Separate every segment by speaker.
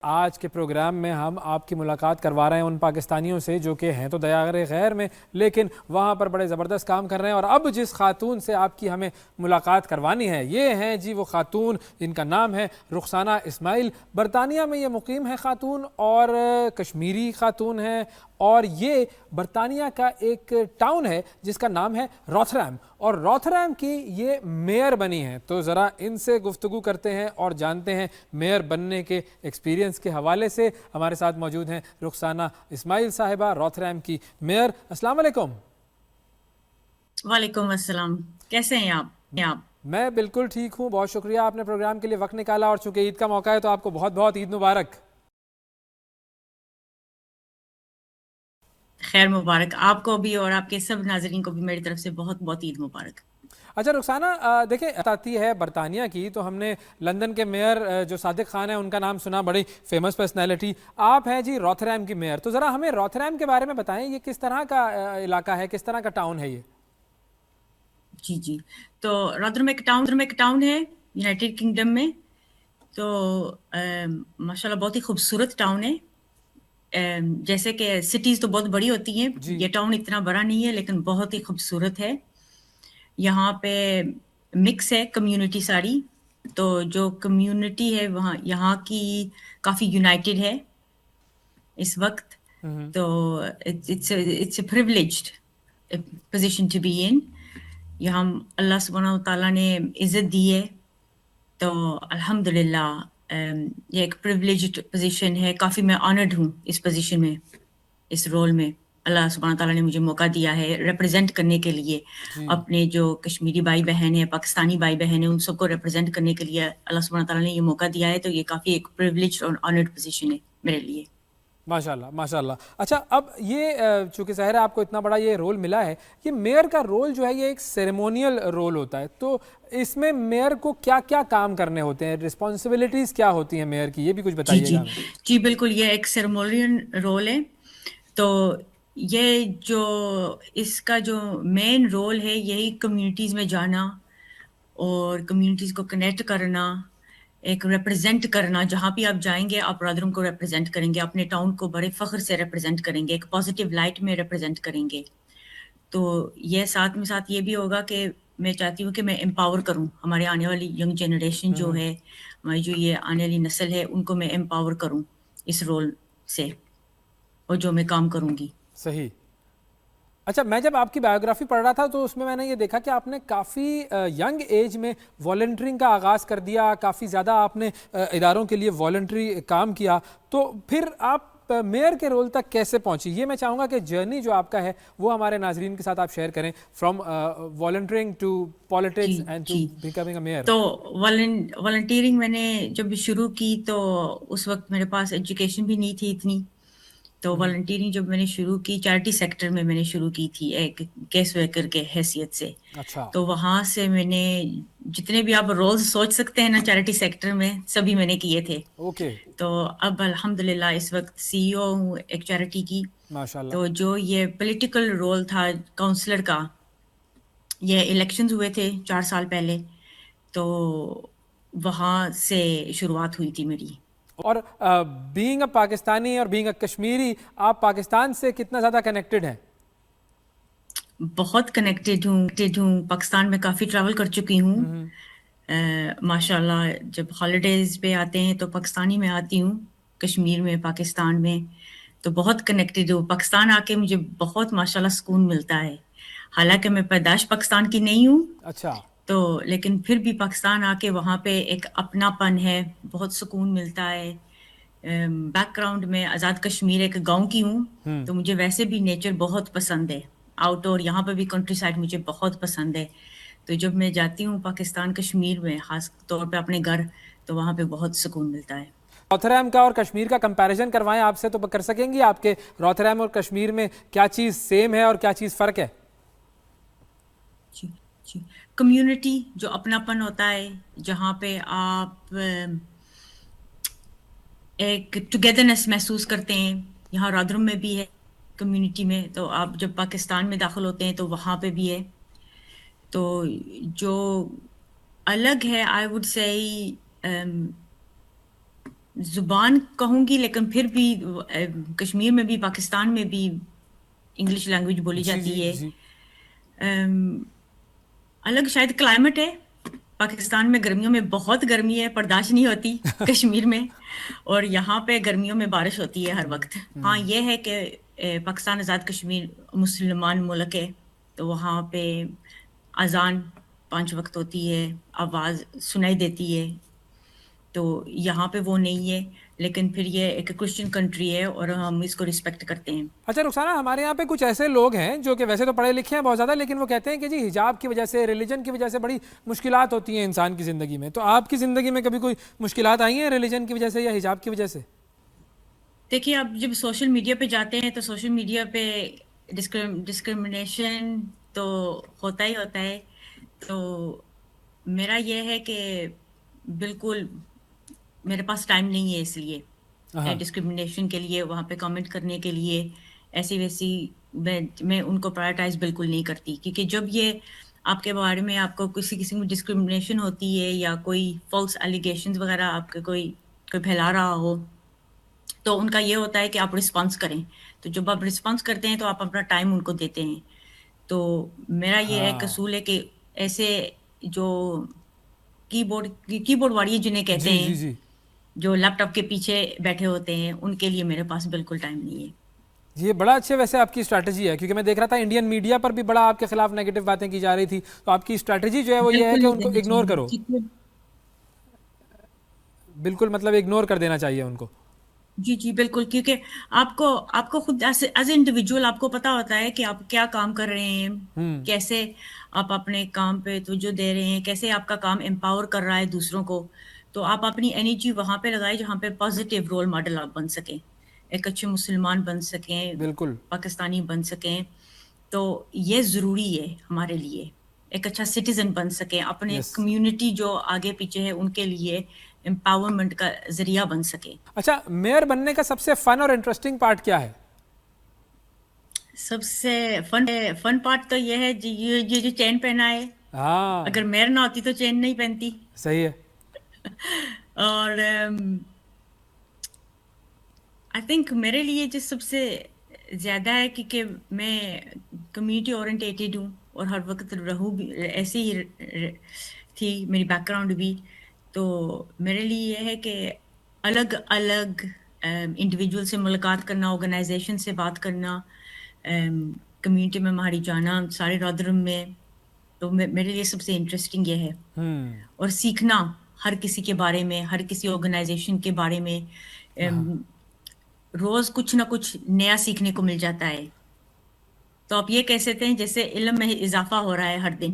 Speaker 1: آج کے پروگرام میں ہم آپ کی ملاقات کروا رہے ہیں ان پاکستانیوں سے جو کہ ہیں تو دیار غیر میں لیکن وہاں پر بڑے زبردست کام کر رہے ہیں، اور اب جس خاتون سے آپ کی ہمیں ملاقات کروانی ہے یہ ہیں جی وہ خاتون جن کا نام ہے رخسانہ اسماعیل۔ برطانیہ میں یہ مقیم ہے خاتون، اور کشمیری خاتون ہیں، اور یہ برطانیہ کا ایک ٹاؤن ہے جس کا نام ہے روتھرہم، اور روتھرہم کی یہ میئر بنی ہیں۔ تو ذرا ان سے گفتگو کرتے ہیں اور جانتے ہیں میئر بننے کے ایکسپیرینس کے حوالے سے۔ ہمارے ساتھ موجود ہیں رخسانہ اسماعیل صاحبہ، روتھرہم کی میئر۔ السلام علیکم۔
Speaker 2: وعلیکم السلام، کیسے ہیں آپ؟
Speaker 1: میں بالکل ٹھیک ہوں، بہت شکریہ آپ نے پروگرام کے لیے وقت نکالا، اور چونکہ عید کا موقع ہے تو آپ کو بہت بہت عید مبارک۔
Speaker 2: خیر مبارک آپ کو بھی اور آپ کے سب ناظرین کو بھی میری طرف سے بہت بہت عید مبارک۔
Speaker 1: اچھا رخسانہ، دیکھیں آتی ہے برطانیہ کی تو ہم نے لندن کے میئر جو صادق خان ہیں ان کا نام سنا، بڑی فیمس پرسنالٹی۔ آپ ہیں جی روتھرہم کی میئر، تو ذرا ہمیں روتھرہم کے بارے میں بتائیں، یہ کس طرح کا علاقہ ہے، کس طرح کا ٹاؤن ہے یہ؟
Speaker 2: جی تو روتھرہم ایک ٹاؤن ہے یونائٹڈ کنگڈم میں، تو ماشاءاللہ بہت ہی خوبصورت ٹاؤن ہے۔ جیسے کہ سٹیز تو بہت بڑی ہوتی ہیں،
Speaker 1: جی
Speaker 2: یہ ٹاؤن اتنا بڑا نہیں ہے لیکن بہت ہی خوبصورت ہے۔ یہاں پہ مکس ہے کمیونٹی ساری، تو جو کمیونٹی ہے وہاں یہاں کی کافی یونائٹڈ ہے اس وقت، تو it's a privileged position to be in. یہاں اللہ سبحانہ وتعالیٰ نے عزت دی ہے، تو الحمدللہ یہ ایک پریولیجڈ پوزیشن ہے۔ کافی میں آنرڈ ہوں اس پوزیشن میں، اس رول میں۔ اللہ سبحانہ تعالیٰ نے مجھے موقع دیا ہے ریپرزینٹ کرنے کے لیے
Speaker 1: جی
Speaker 2: اپنے جو کشمیری بھائی بہن ہیں، پاکستانی بھائی بہن ہیں، ان سب کو ریپرزینٹ کرنے کے لیے اللہ سبحانہ تعالیٰ نے یہ موقع دیا ہے، تو یہ کافی ایک پریولیجڈ اور آنرڈ پوزیشن ہے میرے لیے۔
Speaker 1: ماشاءاللہ ماشاءاللہ۔ اچھا، اب یہ چونکہ ظاہر ہے آپ کو اتنا بڑا یہ رول ملا ہے، یہ میئر کا رول جو ہے یہ ایک سیریمونیل رول ہوتا ہے، تو اس میں میئر کو کیا کیا کام کرنے ہوتے ہیں، رسپانسبلٹیز کیا ہوتی ہیں میئر کی، یہ بھی کچھ
Speaker 2: جی
Speaker 1: بتائیے
Speaker 2: جی
Speaker 1: گا ہمیں۔
Speaker 2: جی بالکل، یہ ایک سیریمونیل رول ہے۔ تو یہ جو اس کا جو مین رول ہے یہی کمیونٹیز میں جانا اور کمیونٹیز کو کنیکٹ کرنا، ایک ریپرزینٹ کرنا۔ جہاں بھی آپ جائیں گے آپ روتھرہم کو ریپرزینٹ کریں گے، اپنے ٹاؤن کو بڑے فخر سے ریپرزینٹ کریں گے، ایک پازیٹیو لائٹ میں ریپرزینٹ کریں گے۔ تو یہ ساتھ یہ بھی ہوگا کہ میں چاہتی ہوں کہ میں امپاور کروں ہمارے آنے والی ینگ جنریشن جو ہے، ہماری جو یہ آنے والی نسل ہے، ان کو میں امپاور کروں اس رول سے، اور جو میں کام کروں گی۔
Speaker 1: صحیح۔ اچھا، میں جب آپ کی بایوگرافی پڑھ رہا تھا تو اس میں نے یہ دیکھا کہ آپ نے کافی ینگ ایج میں والنٹرنگ کا آغاز کر دیا، کافی زیادہ آپ نے اداروں کے لیے والنٹری کام کیا، تو پھر آپ میئر کے رول تک کیسے پہنچی؟ یہ میں چاہوں گا کہ جرنی جو آپ کا ہے وہ ہمارے ناظرین کے ساتھ آپ شیئر کریں، from volunteering to
Speaker 2: the
Speaker 1: politics and to
Speaker 2: the
Speaker 1: becoming a mayor.
Speaker 2: تو والنٹیئرنگ میں نے جب شروع کی تو اس وقت میرے پاس ایجوکیشن بھی نہیں تھی اتنی، تو والنٹیئرنگ جب میں نے شروع کی چیریٹی سیکٹر میں نے شروع کی تھی ایک کیس ورکر کے حیثیت سے۔
Speaker 1: اچھا،
Speaker 2: تو وہاں سے میں نے جتنے بھی آپ رولز سوچ سکتے ہیں نا چیریٹی سیکٹر میں، سبھی میں نے کیے تھے۔
Speaker 1: اوکے،
Speaker 2: تو اب الحمدللہ اس وقت سی ای او ہوں ایک چیریٹی کی۔
Speaker 1: ماشاءاللہ۔
Speaker 2: تو جو یہ پولیٹیکل رول تھا کونسلر کا، یہ الیکشنز ہوئے تھے 4 سال پہلے، تو وہاں سے شروعات ہوئی تھی میری۔
Speaker 1: اور بینگ اے پاکستانی اور بینگ اے کشمیری، آپ پاکستان سے کتنا زیادہ کنیکٹڈ ہیں؟
Speaker 2: بہت کنیکٹڈ ہوں، پاکستان میں کافی ٹریول کر چکی ہوں۔ ماشاء اللہ جب ہالیڈیز پہ آتے ہیں تو پاکستانی میں آتی ہوں، کشمیر میں، پاکستان میں، تو بہت کنیکٹڈ ہوں۔ پاکستان آ کے مجھے بہت ماشاء اللہ سکون ملتا ہے، حالانکہ میں پیدائش پاکستان کی نہیں ہوں،
Speaker 1: اچھا،
Speaker 2: تو لیکن پھر بھی پاکستان آ کے وہاں پہ ایک اپنا پن ہے، بہت سکون ملتا ہے۔ بیک گراؤنڈ میں آزاد کشمیر ایک گاؤں کی ہوں، تو مجھے ویسے بھی نیچر بہت پسند ہے، آؤٹ ڈور، یہاں پہ بھی کنٹری سائڈ مجھے بہت پسند ہے۔ تو جب میں جاتی ہوں پاکستان کشمیر میں، خاص طور پہ اپنے گھر، تو وہاں پہ بہت سکون ملتا ہے۔
Speaker 1: روتھرہم کا اور کشمیر کا کمپیریزن کروائیں آپ سے تو کر سکیں گی آپ کے روتھرہم اور کشمیر میں کیا چیز سیم ہے اور کیا چیز فرق ہے؟
Speaker 2: جی جی کمیونٹی جو اپناپن ہوتا ہے، جہاں پہ آپ ایک ٹوگیدرنس محسوس کرتے ہیں، یہاں رادرم میں بھی ہے کمیونٹی میں، تو آپ جب پاکستان میں داخل ہوتے ہیں تو وہاں پہ بھی ہے۔ تو جو الگ ہے، آئی وڈ سے زبان کہوں گی لیکن پھر بھی کشمیر میں بھی پاکستان میں بھی انگلش لینگویج بولی
Speaker 1: جی
Speaker 2: جاتی
Speaker 1: جی
Speaker 2: ہے.
Speaker 1: جی.
Speaker 2: الگ شاید کلائمیٹ ہے. پاکستان میں گرمیوں میں بہت گرمی ہے، برداشت نہیں ہوتی کشمیر میں، اور یہاں پہ گرمیوں میں بارش ہوتی ہے ہر وقت. ہاں یہ ہے کہ پاکستان آزاد کشمیر مسلمان ملک ہے، تو وہاں پہ اذان 5 وقت ہوتی ہے، آواز سنائی دیتی ہے. تو یہاں پہ وہ نہیں ہے، لیکن پھر یہ ایک کرسچن کنٹری ہے اور ہم اس کو رسپیکٹ کرتے ہیں.
Speaker 1: اچھا رخسانہ، ہمارے یہاں پہ کچھ ایسے لوگ ہیں جو کہ ویسے تو پڑھے لکھے ہیں بہت زیادہ، لیکن وہ کہتے ہیں کہ جی حجاب کی وجہ سے، ریلیجن کی وجہ سے بڑی مشکلات ہوتی ہیں انسان کی زندگی میں. تو آپ کی زندگی میں کبھی کوئی مشکلات آئی ہیں ریلیجن کی وجہ سے یا حجاب کی وجہ سے؟
Speaker 2: دیکھیے، آپ جب سوشل میڈیا پہ جاتے ہیں تو سوشل میڈیا پہ ڈسکرمنیشن تو ہوتا ہی ہوتا ہے. تو میرا یہ ہے کہ بالکل میرے پاس ٹائم نہیں ہے اس لیے
Speaker 1: ہاں
Speaker 2: ڈسکرمنیشن کے لیے، وہاں پہ کامنٹ کرنے کے لیے ایسی ویسی میں ان کو پرائرٹائز بالکل نہیں کرتی. کیونکہ جب یہ آپ کے بارے میں آپ کو کسی قسم کی ڈسکرمنیشن ہوتی ہے یا کوئی فالس ایلیگیشنز وغیرہ آپ کے کوئی پھیلا رہا ہو، تو ان کا یہ ہوتا ہے کہ آپ رسپانس کریں. تو جب آپ رسپانس کرتے ہیں تو آپ اپنا ٹائم ان کو دیتے ہیں. تو میرا یہ ایک
Speaker 1: ہاں.
Speaker 2: اصول ہے کہ ایسے جو کی بورڈ واڑی جنہیں کہتے
Speaker 1: جی
Speaker 2: ہیں،
Speaker 1: جی جی
Speaker 2: جو لیپ ٹاپ کے پیچھے بیٹھے ہوتے ہیں، ان کے لیے میرے پاس بالکل ٹائم نہیں ہے.
Speaker 1: یہ بڑا اچھے ویسے آپ کی اسٹریٹجی ہے، کیونکہ میں دیکھ رہا تھا انڈین میڈیا پر بھی بڑا آپ کے خلاف نیگیٹو باتیں کی جا رہی تھی. تو آپ کی اسٹریٹجی جو ہے وہ یہ ہے
Speaker 2: بالکل
Speaker 1: کہ
Speaker 2: نہیں
Speaker 1: ان کو
Speaker 2: دینا
Speaker 1: اگنور
Speaker 2: چاہیے.
Speaker 1: کرو. بالکل، مطلب اگنور کر دینا چاہیے ان کو.
Speaker 2: جی جی بالکل. کیونکہ آپ کو خود ایز اے انڈیویجول آپ کو پتا ہوتا ہے کہ آپ کیا کام کر رہے ہیں، کیسے آپ اپنے کام پہ توجہ دے رہے ہیں، کیسے آپ کا کام امپاور کر رہا ہے دوسروں کو. تو آپ اپنی انرجی وہاں پہ لگائیں جہاں پہ پازیٹیو رول ماڈل آپ بن سکیں، ایک اچھے مسلمان بن سکیں،
Speaker 1: بالکل.
Speaker 2: پاکستانی بن سکیں. تو یہ ضروری ہے ہمارے لیے، ایک اچھا سٹیزن بن سکیں، اپنے
Speaker 1: یس.
Speaker 2: کمیونٹی جو آگے پیچھے ہے ان کے لیے امپاورمنٹ کا ذریعہ بن سکے.
Speaker 1: اچھا، میئر بننے کا سب سے فن اور انٹرسٹنگ پارٹ کیا ہے؟
Speaker 2: سب سے فن پارٹ تو یہ ہے یہ جو چین پہنا ہے.
Speaker 1: ہاں
Speaker 2: اگر مہر نہ ہوتی تو چین نہیں پہنتی.
Speaker 1: صحیح ہے.
Speaker 2: اور آئی تھنک میرے لیے جو سب سے زیادہ ہے، کیونکہ میں کمیونٹی اورینٹیڈ ہوں اور ہر وقت رہوں بھی ایسی ہی تھی میری بیک گراؤنڈ بھی. تو میرے لیے یہ ہے کہ الگ الگ انڈیویجول سے ملاقات کرنا، آرگنائزیشن سے بات کرنا، کمیونٹی میں ہماری جانا سارے رودرم میں. تو میرے لیے سب سے انٹرسٹنگ یہ ہے. اور سیکھنا ہر کسی کے بارے میں، ہر کسی آرگنائزیشن کے بارے میں. روز کچھ نہ کچھ نیا سیکھنے کو مل جاتا ہے. تو آپ یہ کہہ سکتے ہیں جیسے علم میں اضافہ ہو رہا ہے ہر دن.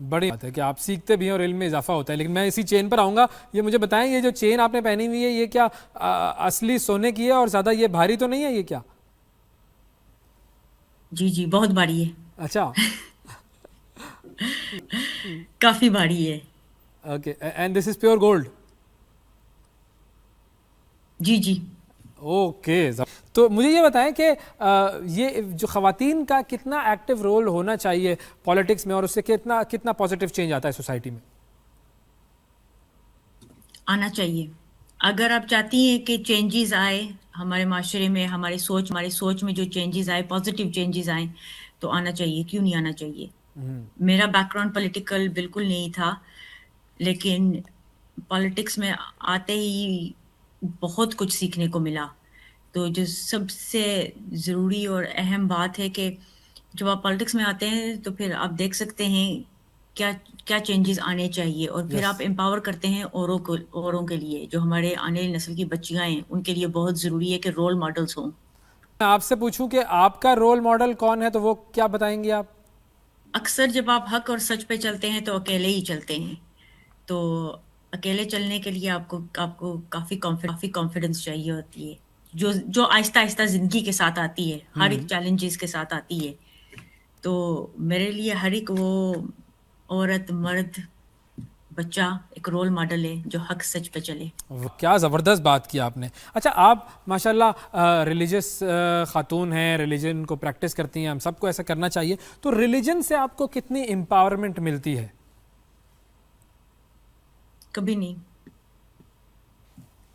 Speaker 1: بڑی بات ہے کہ آپ سیکھتے بھی ہیں اور علم میں اضافہ ہوتا ہے. لیکن میں اسی چین پر آؤں گا. یہ مجھے بتائیں، یہ جو چین آپ نے پہنی ہوئی ہے یہ کیا اصلی سونے کی ہے اور زیادہ یہ بھاری تو نہیں ہے یہ کیا؟
Speaker 2: جی جی بہت بھاری ہے.
Speaker 1: اچھا.
Speaker 2: کافی بھاری ہے.
Speaker 1: Okay. And this is pure gold?
Speaker 2: جی جی.
Speaker 1: اوکے. تو مجھے یہ بتائیں کہ یہ جو خواتین کا کتنا ایکٹیو رول ہونا چاہیے پالیٹکس میں، اور اس سے کتنا پازیٹیو چینج آتا ہے سوسائٹی میں؟
Speaker 2: آنا چاہیے. اگر آپ چاہتی ہیں کہ چینجز آئے ہمارے معاشرے میں، ہماری سوچ میں جو چینجز آئے، پازیٹیو چینجز آئیں، تو آنا چاہیے. کیوں نہیں آنا چاہیے؟ میرا بیک گراؤنڈ پولیٹیکل بالکل نہیں تھا، لیکن پالیٹکس میں آتے ہی بہت کچھ سیکھنے کو ملا. تو جو سب سے ضروری اور اہم بات ہے کہ جب آپ پالیٹکس میں آتے ہیں تو پھر آپ دیکھ سکتے ہیں کیا چینجز آنے چاہیے، اور پھر
Speaker 1: یس.
Speaker 2: آپ امپاور کرتے ہیں اوروں کے لیے. جو ہمارے آنے والی نسل کی بچیاں ہیں ان کے لیے بہت ضروری ہے کہ رول ماڈلز ہوں.
Speaker 1: میں آپ سے پوچھوں کہ آپ کا رول ماڈل کون ہے تو وہ کیا بتائیں گے آپ؟
Speaker 2: اکثر جب آپ حق اور سچ پہ چلتے ہیں تو اکیلے ہی چلتے ہیں. تو اکیلے چلنے کے لیے آپ کو کافی کانفیڈنس چاہیے ہوتی ہے، جو آہستہ آہستہ زندگی کے ساتھ آتی ہے، ہر ایک چیلنجز کے ساتھ آتی ہے. تو میرے لیے ہر ایک وہ عورت، مرد، بچہ ایک رول ماڈل ہے جو حق سچ پہ چلے.
Speaker 1: کیا زبردست بات کی آپ نے. اچھا، آپ ماشاءاللہ ریلیجس خاتون ہیں، ریلیجن کو پریکٹس کرتی ہیں، ہم سب کو ایسا کرنا چاہیے. تو ریلیجن سے آپ کو کتنی امپاورمنٹ ملتی ہے؟
Speaker 2: کبھی نہیں.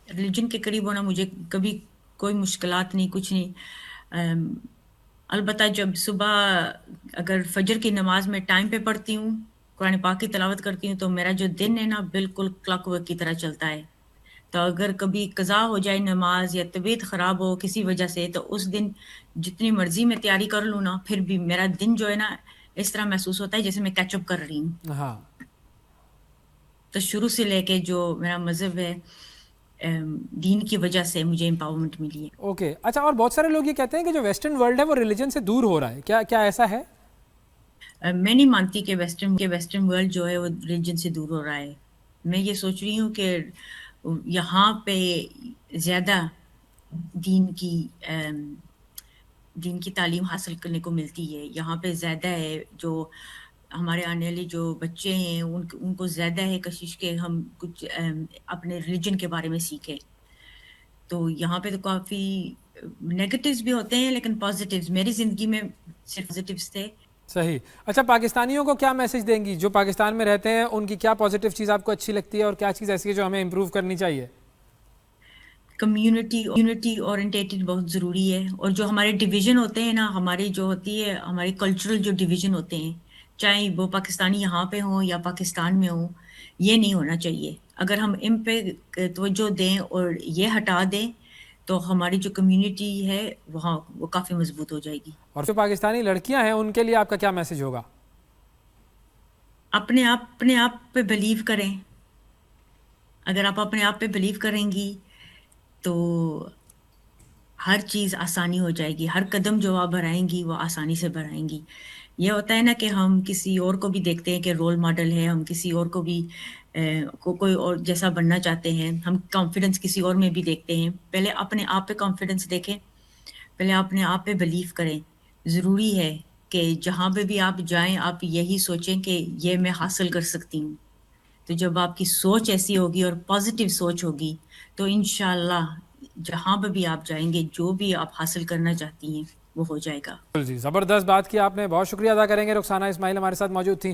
Speaker 2: ریلیجن کے قریب ہونا مجھے کبھی کوئی مشکلات نہیں، کچھ نہیں۔ البتہ جب صبح اگر فجر کی نماز میں ٹائم پہ پڑھتی ہوں، قرآن پاک کی تلاوت کرتی ہوں، تو میرا جو دن ہے نا بالکل کلاک ورک کی طرح چلتا ہے۔ تو اگر کبھی قضا ہو جائے نماز یا طبیعت خراب ہو کسی وجہ سے، تو اس دن جتنی مرضی میں تیاری کر لوں نا، پھر بھی میرا دن جو ہے نا اس طرح محسوس ہوتا ہے جیسے میں کیچ اپ کر رہی ہوں۔
Speaker 1: ہاں
Speaker 2: تو شروع سے لے کے جو میرا مذہب ہے، دین کی وجہ سے مجھے امپاورمنٹ ملی ہے۔
Speaker 1: اوکے اچھا، اور بہت سارے لوگ یہ کہتے ہیں کہ جو ویسٹرن ورلڈ ہے وہ ریلیجن سے دور ہو رہا ہے، کیا ایسا ہے؟
Speaker 2: میں نہیں مانتی کہ ویسٹرن ورلڈ جو ہے وہ ریلیجن سے دور ہو رہا ہے۔ میں یہ سوچ رہی ہوں کہ یہاں پہ زیادہ دین کی دین کی تعلیم حاصل کرنے کو ملتی ہے، یہاں پہ زیادہ ہے۔ جو ہمارے آنے والے جو بچے ہیں ان کو زیادہ ہے کشش کہ ہم کچھ اپنے ریلیجن کے بارے میں سیکھیں۔ تو یہاں پہ تو کافی نیگیٹیوز بھی ہوتے ہیں لیکن پازیٹیوز میری زندگی میں صرف پازیٹیوز تھے۔
Speaker 1: صحیح۔ اچھا، پاکستانیوں کو کیا میسج دیں گی جو پاکستان میں رہتے ہیں؟ ان کی کیا پازیٹیو چیز آپ کو اچھی لگتی ہے اور کیا چیز ایسی ہے جو ہمیں امپروو کرنی چاہیے؟
Speaker 2: کمیونٹی اورینٹیڈ بہت ضروری ہے، اور جو ہمارے ڈویژن ہوتے ہیں نا، ہماری جو ہوتی ہے ہماری کلچرل جو ڈویژن ہوتے ہیں، چاہے وہ پاکستانی یہاں پہ ہوں یا پاکستان میں ہوں، یہ نہیں ہونا چاہیے۔ اگر ہم ان پہ توجہ دیں اور یہ ہٹا دیں تو ہماری جو کمیونٹی ہے وہاں وہ کافی مضبوط ہو جائے گی۔
Speaker 1: اور جو پاکستانی لڑکیاں ہیں ان کے لیے آپ کا کیا میسج ہوگا؟
Speaker 2: اپنے آپ پہ بلیو کریں۔ اگر آپ اپنے آپ پہ بلیو کریں گی تو ہر چیز آسانی ہو جائے گی، ہر قدم جو آپ بڑھائیں گی وہ آسانی سے بڑھائیں گی۔ یہ ہوتا ہے نا کہ ہم کسی اور کو بھی دیکھتے ہیں کہ رول ماڈل ہے، ہم کسی اور کو بھی کوئی اور جیسا بننا چاہتے ہیں، ہم کانفیڈنس کسی اور میں بھی دیکھتے ہیں۔ پہلے اپنے آپ پہ کانفیڈنس دیکھیں، پہلے اپنے آپ پہ بلیو کریں۔ ضروری ہے کہ جہاں پہ بھی آپ جائیں آپ یہی سوچیں کہ یہ میں حاصل کر سکتی ہوں۔ تو جب آپ کی سوچ ایسی ہوگی اور پازیٹیو سوچ ہوگی تو انشاءاللہ جہاں پہ بھی آپ جائیں گے جو بھی آپ حاصل کرنا چاہتی ہیں وہ ہو جائے گا۔
Speaker 1: جی زبردست بات کی آپ نے، بہت شکریہ ادا کریں گے۔ رخسانہ اسماعیل ہمارے ساتھ موجود تھیں۔